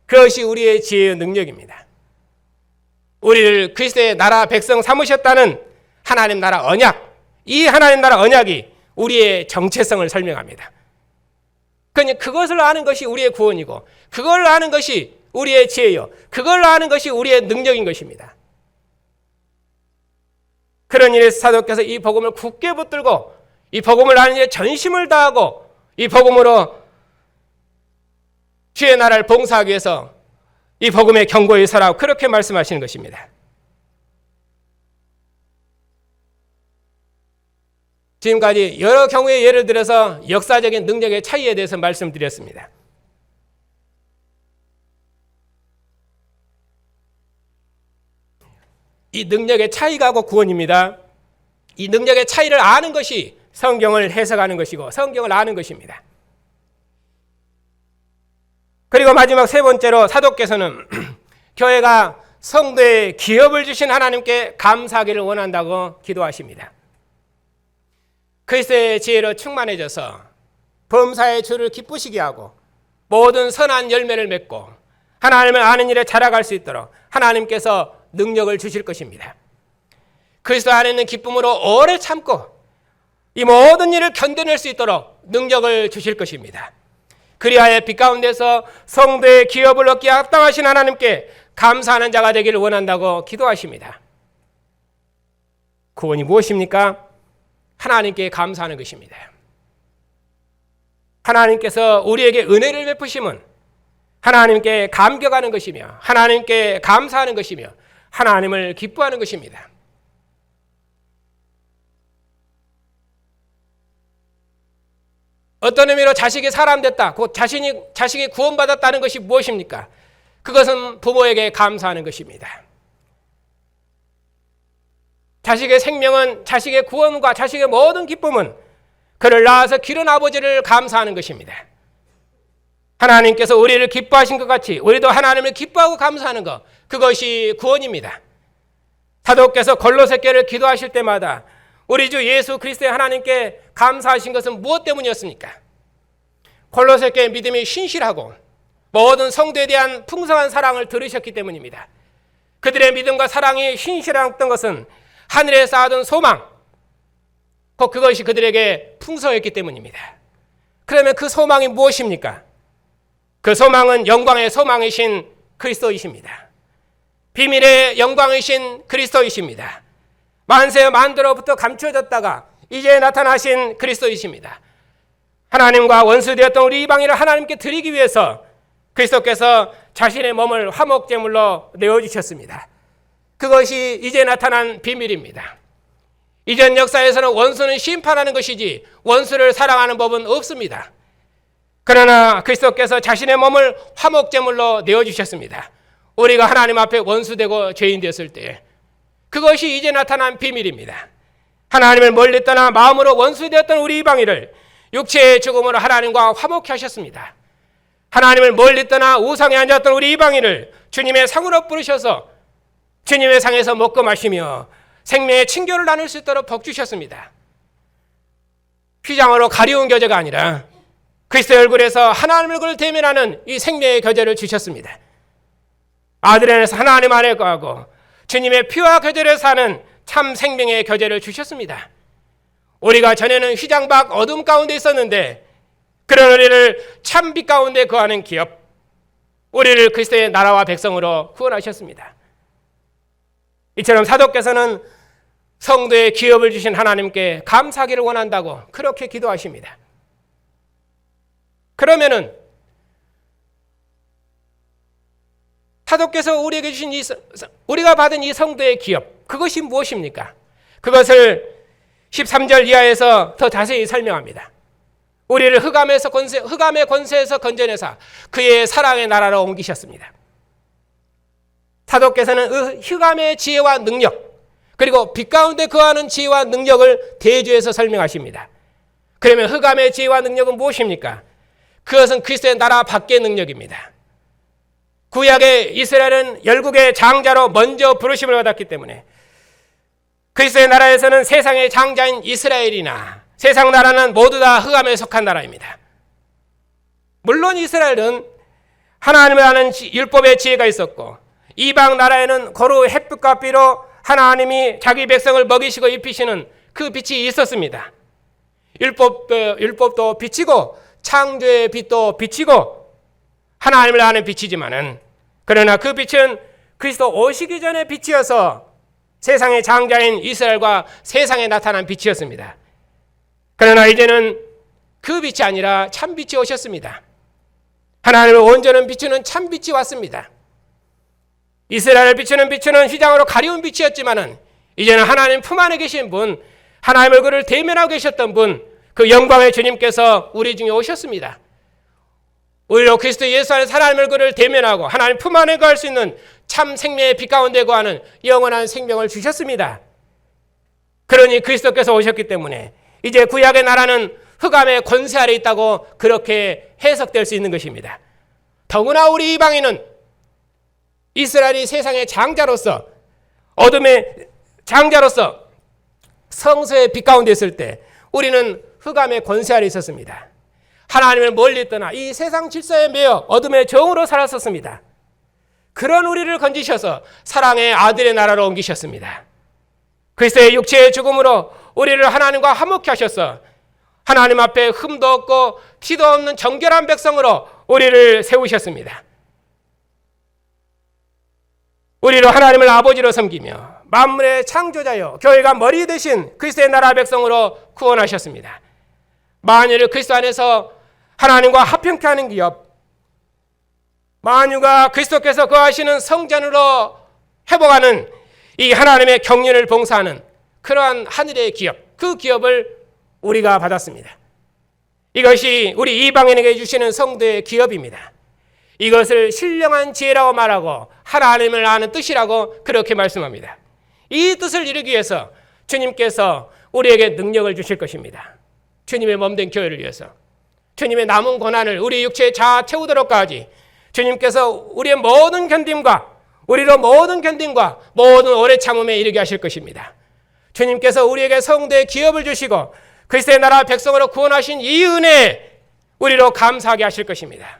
그것이 우리의 지혜요 능력입니다. 우리를 그리스도의 나라 백성 삼으셨다는 하나님 나라 언약, 이 하나님 나라 언약이 우리의 정체성을 설명합니다. 그러니 그것을 아는 것이 우리의 구원이고, 그걸 아는 것이 우리의 지혜요, 그걸 아는 것이 우리의 능력인 것입니다. 그런 일에서 사도께서 이 복음을 굳게 붙들고 이 복음을 아는 일에 전심을 다하고 이 복음으로 주의 나라를 봉사하기 위해서 이 복음의 경고에 서라고 그렇게 말씀하시는 것입니다. 지금까지 여러 경우의 예를 들어서 역사적인 능력의 차이에 대해서 말씀드렸습니다. 이 능력의 차이가 곧 구원입니다. 이 능력의 차이를 아는 것이 성경을 해석하는 것이고 성경을 아는 것입니다. 그리고 마지막 세 번째로 사도께서는 교회가 성도에 기업을 주신 하나님께 감사하기를 원한다고 기도하십니다. 그리스도의 지혜로 충만해져서 범사의 주를 기쁘시게 하고 모든 선한 열매를 맺고 하나님을 아는 일에 자라갈 수 있도록 하나님께서 능력을 주실 것입니다. 그리스도 안에 있는 기쁨으로 오래 참고 이 모든 일을 견뎌낼 수 있도록 능력을 주실 것입니다. 그리하여 빛 가운데서 성도의 기업을 얻기에 합당하신 하나님께 감사하는 자가 되기를 원한다고 기도하십니다. 구원이 무엇입니까? 하나님께 감사하는 것입니다. 하나님께서 우리에게 은혜를 베푸심은 하나님께 감격하는 것이며 하나님께 감사하는 것이며 하나님을 기뻐하는 것입니다. 어떤 의미로 자식이 사람 됐다, 곧 자식이 구원받았다는 것이 무엇입니까? 그것은 부모에게 감사하는 것입니다. 자식의 생명은, 자식의 구원과 자식의 모든 기쁨은 그를 낳아서 기른 아버지를 감사하는 것입니다. 하나님께서 우리를 기뻐하신 것 같이 우리도 하나님을 기뻐하고 감사하는 것, 그것이 구원입니다. 사도께서 골로새 교회를 기도하실 때마다 우리 주 예수 그리스도의 하나님께 감사하신 것은 무엇 때문이었습니까? 골로새 교회의 믿음이 신실하고 모든 성도에 대한 풍성한 사랑을 들으셨기 때문입니다. 그들의 믿음과 사랑이 신실했던 것은 하늘에 쌓아둔 소망, 곧 그것이 그들에게 풍성했기 때문입니다. 그러면 그 소망이 무엇입니까? 그 소망은 영광의 소망이신 그리스도이십니다. 비밀의 영광이신 그리스도이십니다. 만세 만대로부터 감추어졌다가 이제 나타나신 그리스도이십니다. 하나님과 원수되었던 우리 이방인을 하나님께 드리기 위해서 그리스도께서 자신의 몸을 화목제물로 내어주셨습니다. 그것이 이제 나타난 비밀입니다. 이전 역사에서는 원수는 심판하는 것이지 원수를 사랑하는 법은 없습니다. 그러나 그리스도께서 자신의 몸을 화목제물로 내어주셨습니다. 우리가 하나님 앞에 원수되고 죄인 되었을 때 그것이 이제 나타난 비밀입니다. 하나님을 멀리 떠나 마음으로 원수되었던 우리 이방인을 육체의 죽음으로 하나님과 화목케 하셨습니다. 하나님을 멀리 떠나 우상에 앉았던 우리 이방인을 주님의 상으로 부르셔서 주님의 상에서 먹고 마시며 생명의 친교를 나눌 수 있도록 복 주셨습니다. 휘장으로 가리운 교제가 아니라 그리스도의 얼굴에서 하나님 얼굴을 대면하는 이 생명의 교제를 주셨습니다. 아들 안에서 하나님 안에 거하고 주님의 피와 교제를 사는 참 생명의 교제를 주셨습니다. 우리가 전에는 휘장 밖 어둠 가운데 있었는데 그런 우리를 참 빛 가운데 거하는 기업, 우리를 그리스도의 나라와 백성으로 구원하셨습니다. 이처럼 사도께서는 성도의 기업을 주신 하나님께 감사하기를 원한다고 그렇게 기도하십니다. 그러면은 사도께서 우리에게 주신 우리가 받은 이 성도의 기업, 그것이 무엇입니까? 그것을 13절 이하에서 더 자세히 설명합니다. 우리를 흑암의 권세에서 건져내사 그의 사랑의 나라로 옮기셨습니다. 사도께서는 흑암의 지혜와 능력, 그리고 빛 가운데 거하는 지혜와 능력을 대조해서 설명하십니다. 그러면 흑암의 지혜와 능력은 무엇입니까? 그것은 그리스도의 나라 밖의 능력입니다. 구약의 이스라엘은 열국의 장자로 먼저 부르심을 받았기 때문에 그리스도의 나라에서는 세상의 장자인 이스라엘이나 세상 나라는 모두 다 흑암에 속한 나라입니다. 물론 이스라엘은 하나님을 아는 율법의 지혜가 있었고 이방 나라에는 고루 햇빛과 비로 하나님이 자기 백성을 먹이시고 입히시는 그 빛이 있었습니다. 율법도 빛이고 창조의 빛도 빛이고 하나님을 아는 빛이지만은 그러나 그 빛은 그리스도 오시기 전에 빛이어서 세상의 장자인 이스라엘과 세상에 나타난 빛이었습니다. 그러나 이제는 그 빛이 아니라 참 빛이 오셨습니다. 하나님을 온전한 비추는 참 빛이 왔습니다. 이스라엘을 비추는 빛은 휘장으로 가려운 빛이었지만은 이제는 하나님 품 안에 계신 분, 하나님 얼굴을 대면하고 계셨던 분, 그 영광의 주님께서 우리 중에 오셨습니다. 오히려 그리스도 예수 안에서 하나님 얼굴을 대면하고 하나님 품 안에 거할 수 있는 참 생명의 빛 가운데 거하는 영원한 생명을 주셨습니다. 그러니 그리스도께서 오셨기 때문에 이제 구약의 나라는 흑암의 권세 아래 있다고 그렇게 해석될 수 있는 것입니다. 더구나 우리 이방인은 이스라엘이 세상의 장자로서 어둠의 장자로서 성소의 빛 가운데 있을 때 우리는 흑암의 권세 아래 있었습니다. 하나님을 멀리 떠나 이 세상 질서에 매여 어둠의 종으로 살았었습니다. 그런 우리를 건지셔서 사랑의 아들의 나라로 옮기셨습니다. 그리스도의 육체의 죽음으로 우리를 하나님과 화목케 하셔서 하나님 앞에 흠도 없고 티도 없는 정결한 백성으로 우리를 세우셨습니다. 우리로 하나님을 아버지로 섬기며 만물의 창조자여 교회가 머리 대신 그리스도의 나라 백성으로 구원하셨습니다. 만유를 그리스도 안에서 하나님과 합평케 하는 기업, 만유가 그리스도께서 거하시는 성전으로 회복하는 이 하나님의 경륜을 봉사하는 그러한 하늘의 기업, 그 기업을 우리가 받았습니다. 이것이 우리 이방인에게 주시는 성도의 기업입니다. 이것을 신령한 지혜라고 말하고 하나님을 아는 뜻이라고 그렇게 말씀합니다. 이 뜻을 이루기 위해서 주님께서 우리에게 능력을 주실 것입니다. 주님의 몸된 교회를 위해서 주님의 남은 고난을 우리 육체에 자 채우도록까지 주님께서 우리의 모든 견딤과 우리로 모든 견딤과 모든 오래 참음에 이르게 하실 것입니다. 주님께서 우리에게 성도의 기업을 주시고 그리스도의 나라 백성으로 구원하신 이 은혜에 우리로 감사하게 하실 것입니다.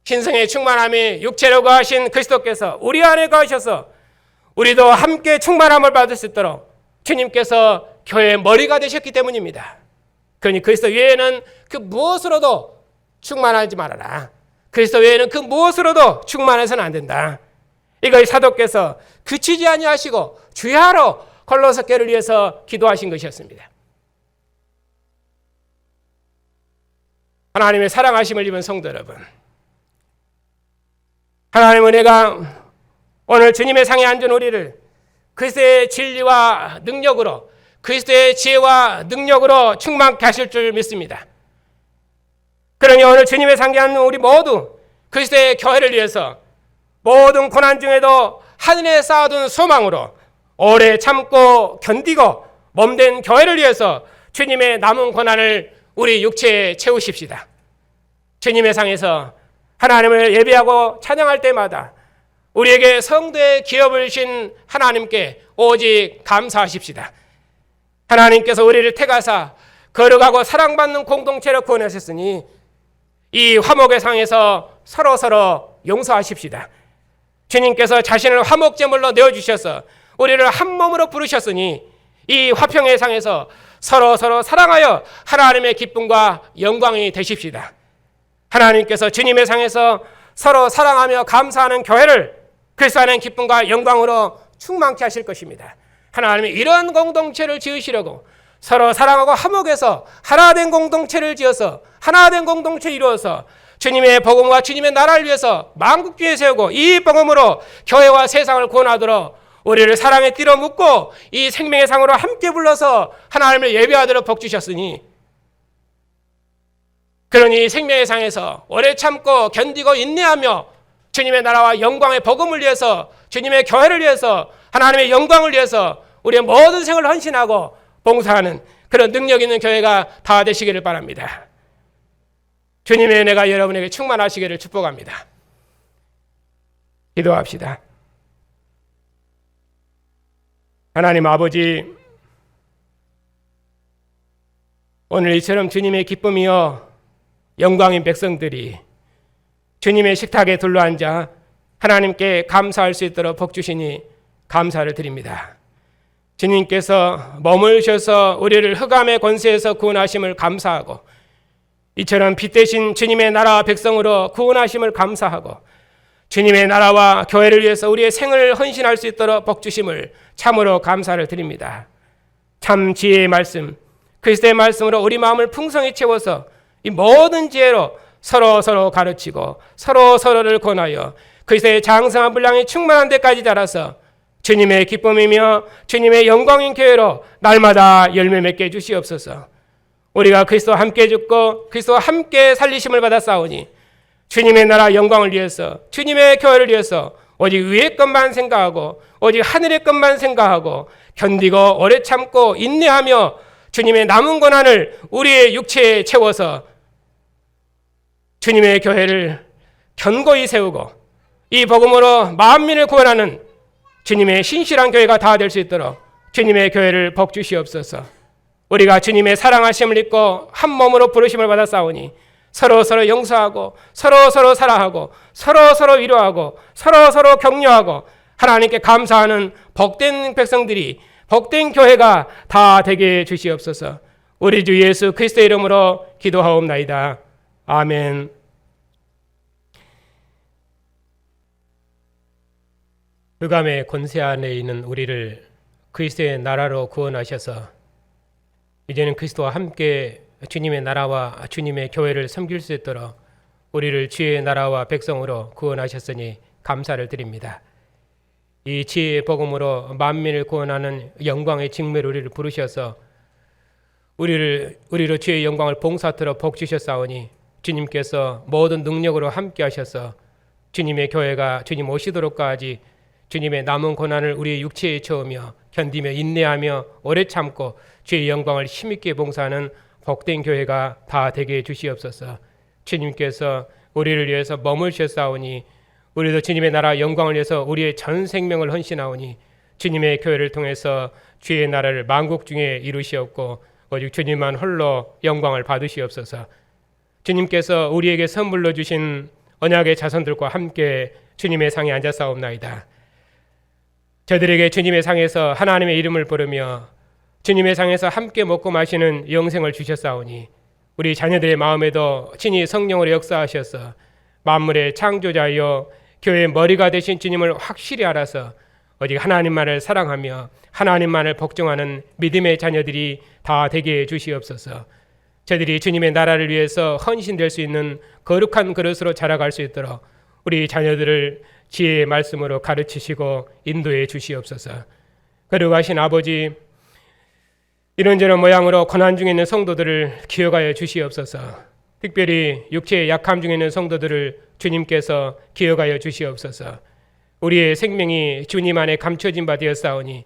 신성의 충만함이 육체로 거하신 그리스도께서 우리 안에 거하셔서 우리도 함께 충만함을 받을 수 있도록 주님께서 교회의 머리가 되셨기 때문입니다. 그러니 그리스도 외에는 그 무엇으로도 충만하지 말아라. 그리스도 외에는 그 무엇으로도 충만해서는 안 된다. 이걸 사도께서 그치지 아니하시고 주야로 골로새 교회를 위해서 기도하신 것이었습니다. 하나님의 사랑하심을 입은 성도 여러분, 하나님의 은혜가 오늘 주님의 상에 앉은 우리를 그리스도의 진리와 능력으로 그리스도의 지혜와 능력으로 충만케 하실 줄 믿습니다. 그러니 오늘 주님의 상에 앉는 우리 모두 그리스도의 교회를 위해서 모든 고난 중에도 하늘에 쌓아둔 소망으로 오래 참고 견디고 몸된 교회를 위해서 주님의 남은 고난을 우리 육체에 채우십시다. 주님의 상에서 하나님을 예배하고 찬양할 때마다 우리에게 성도의 기업을 주신 하나님께 오직 감사하십시다. 하나님께서 우리를 택하사 거룩하고 사랑받는 공동체로 구원하셨으니 이 화목의 상에서 서로 용서하십시다. 주님께서 자신을 화목제물로 내어주셔서 우리를 한 몸으로 부르셨으니 이 화평의 상에서 서로 사랑하여 하나님의 기쁨과 영광이 되십시다. 하나님께서 주님의 상에서 서로 사랑하며 감사하는 교회를 그리스도 안의 기쁨과 영광으로 충만케 하실 것입니다. 하나님이 이런 공동체를 지으시려고 서로 사랑하고 화목해서 하나 된 공동체를 지어서 하나된 공동체 이루어서 주님의 복음과 주님의 나라를 위해서 만국주의에 세우고 이 복음으로 교회와 세상을 구원하도록 우리를 사랑에 띠로 묶고 이 생명의 상으로 함께 불러서 하나님을 예배하도록 복 주셨으니, 그러니 생명의 상에서 오래 참고 견디고 인내하며 주님의 나라와 영광의 복음을 위해서, 주님의 교회를 위해서, 하나님의 영광을 위해서 우리의 모든 생을 헌신하고 봉사하는 그런 능력 있는 교회가 다 되시기를 바랍니다. 주님의 은혜가 여러분에게 충만하시기를 축복합니다. 기도합시다. 하나님 아버지, 오늘 이처럼 주님의 기쁨이여 영광인 백성들이 주님의 식탁에 둘러앉아 하나님께 감사할 수 있도록 복 주시니 감사를 드립니다. 주님께서 머물셔서 우리를 흑암의 권세에서 구원하심을 감사하고, 이처럼 빛 대신 주님의 나라와 백성으로 구원하심을 감사하고, 주님의 나라와 교회를 위해서 우리의 생을 헌신할 수 있도록 복 주심을 참으로 감사를 드립니다. 참 지혜의 말씀, 그리스도의 말씀으로 우리 마음을 풍성히 채워서 이 모든 지혜로 서로 가르치고 서로를 권하여 그리스도의 장성한 분량이 충만한 데까지 자라서 주님의 기쁨이며 주님의 영광인 교회로 날마다 열매 맺게 해주시옵소서. 우리가 그리스도와 함께 죽고 그리스도와 함께 살리심을 받아 싸우니 주님의 나라 영광을 위해서, 주님의 교회를 위해서 오직 위의 것만 생각하고 오직 하늘의 것만 생각하고 견디고 오래 참고 인내하며 주님의 남은 고난을 우리의 육체에 채워서 주님의 교회를 견고히 세우고 이 복음으로 만민을 구원하는 주님의 신실한 교회가 다 될 수 있도록 주님의 교회를 복 주시옵소서. 우리가 주님의 사랑하심을 입고 한 몸으로 부르심을 받아 싸우니 서로 용서하고 서로 사랑하고 서로 위로하고 서로 격려하고 하나님께 감사하는 복된 백성들이, 복된 교회가 다 되게 해 주시옵소서. 우리 주 예수 그리스도의 이름으로 기도하옵나이다. 아멘. 흑암의 권세 안에 있는 우리를 그리스도의 나라로 구원하셔서 이제는 그리스도와 함께 주님의 나라와 주님의 교회를 섬길 수 있도록 우리를 주의 나라와 백성으로 구원하셨으니 감사를 드립니다. 이 지혜의 복음으로 만민을 구원하는 영광의 직무로 우리를 부르셔서 우리로 주의 영광을 봉사하도록 복 주셨사오니 주님께서 모든 능력으로 함께 하셔서 주님의 교회가 주님 오시도록까지 주님의 남은 고난을 우리의 육체에 채우며 견디며 인내하며 오래 참고 주의 영광을 힘있게 봉사하는 복된 교회가 다 되게 해 주시옵소서. 주님께서 우리를 위해서 머물셨사오니 우리도 주님의 나라 영광을 위해서 우리의 전 생명을 헌신하오니 주님의 교회를 통해서 주의 나라를 만국 중에 이루시옵고 오직 주님만 홀로 영광을 받으시옵소서. 주님께서 우리에게 선물로 주신 언약의 자손들과 함께 주님의 상에 앉아싸옵나이다. 저들에게 주님의 상에서 하나님의 이름을 부르며 주님의 상에서 함께 먹고 마시는 영생을 주셨사오니 우리 자녀들의 마음에도 친히 성령으로 역사하셔서 만물의 창조자여 교회의 머리가 되신 주님을 확실히 알아서 오직 하나님만을 사랑하며 하나님만을 복종하는 믿음의 자녀들이 다 되게 해 주시옵소서. 저들이 주님의 나라를 위해서 헌신될 수 있는 거룩한 그릇으로 자라갈 수 있도록 우리 자녀들을 지혜의 말씀으로 가르치시고 인도해 주시옵소서. 거룩하신 아버지, 이런저런 모양으로 고난 중에 있는 성도들을 기억하여 주시옵소서. 특별히 육체의 약함 중에 있는 성도들을 주님께서 기억하여 주시옵소서. 우리의 생명이 주님 안에 감춰진 바 되었사오니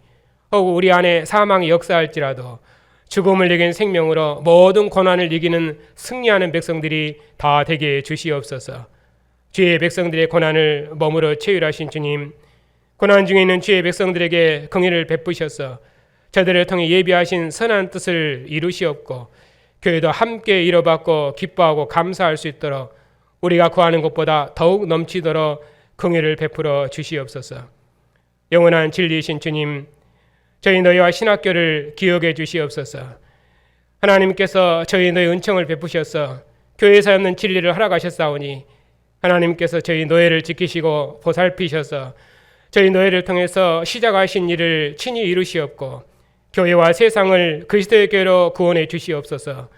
혹 우리 안에 사망이 역사할지라도 죽음을 이긴 생명으로 모든 고난을 이기는 승리하는 백성들이 다 되게 해 주시옵소서. 주의 백성들의 고난을 머물러 체휼하신 주님, 고난 중에 있는 주의 백성들에게 긍휼을 베푸셔서 저들을 통해 예비하신 선한 뜻을 이루시옵고 교회도 함께 이뤄받고 기뻐하고 감사할 수 있도록 우리가 구하는 것보다 더욱 넘치도록 긍휼을 베풀어 주시옵소서. 영원한 진리이신 주님, 저희 너희와 신학교를 기억해 주시옵소서. 하나님께서 저희 너희 은총을 베푸셔서 교회에서 없는 진리를 허락하셨사오니 하나님께서 저희 노예를 지키시고 보살피셔서 저희 노예를 통해서 시작하신 일을 친히 이루시옵고 교회와 세상을 그리스도의 교회로 구원해 주시옵소서.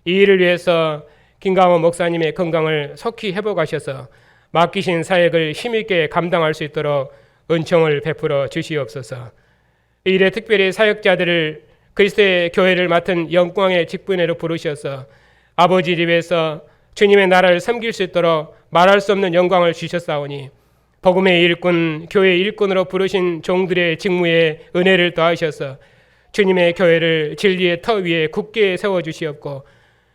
이 일을 위해서 김강원 목사님의 건강을 속히 회복하셔서 맡기신 사역을 힘있게 감당할 수 있도록 은총을 베풀어 주시옵소서. 이 일에 특별히 사역자들을 그리스도의 교회를 맡은 영광의 직분으로 부르셔서 아버지 집에서 주님의 나라를 섬길 수 있도록 말할 수 없는 영광을 주셨사오니 복음의 일꾼, 교회의 일꾼으로 부르신 종들의 직무에 은혜를 더하셔서 주님의 교회를 진리의 터 위에 굳게 세워주시옵고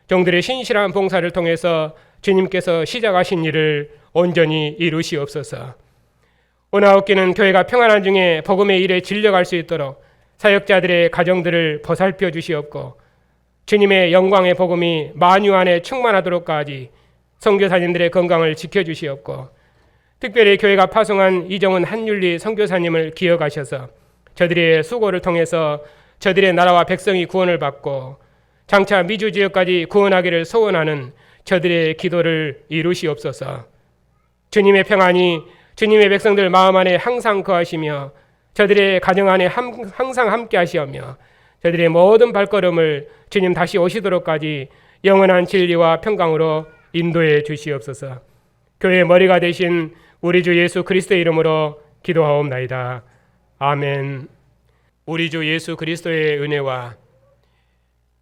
종들의 신실한 봉사를 통해서 주님께서 시작하신 일을 온전히 이루시옵소서. 오나옵기는 교회가 평안한 중에 복음의 일에 진력할 수 있도록 사역자들의 가정들을 보살펴 주시옵고 주님의 영광의 복음이 만유 안에 충만하도록까지 선교사님들의 건강을 지켜주시옵고 특별히 교회가 파송한 이정은 한윤리 선교사님을 기억하셔서 저들의 수고를 통해서 저들의 나라와 백성이 구원을 받고 장차 미주 지역까지 구원하기를 소원하는 저들의 기도를 이루시옵소서. 주님의 평안이 주님의 백성들 마음 안에 항상 거하시며 저들의 가정 안에 항상 함께 하시오며 저들의 모든 발걸음을 주님 다시 오시도록까지 영원한 진리와 평강으로 인도해 주시옵소서. 교회의 머리가 되신 우리 주 예수 그리스도의 이름으로 기도하옵나이다. 아멘. 우리 주 예수 그리스도의 은혜와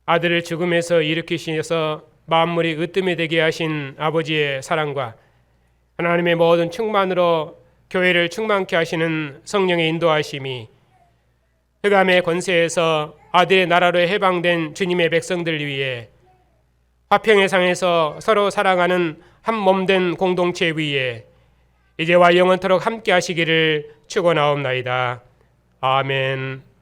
아들을 죽음에서 일으키셔서 만물이 으뜸이 되게 하신 아버지의 사랑과 하나님의 모든 충만으로 교회를 충만케 하시는 성령의 인도하심이 흑암의 권세에서 아들의 나라로 해방된 주님의 백성들 위해 화평의 상에서 서로 사랑하는 한 몸된 공동체 위에 이제와 영원토록 함께 하시기를 축원하옵나이다. 아멘.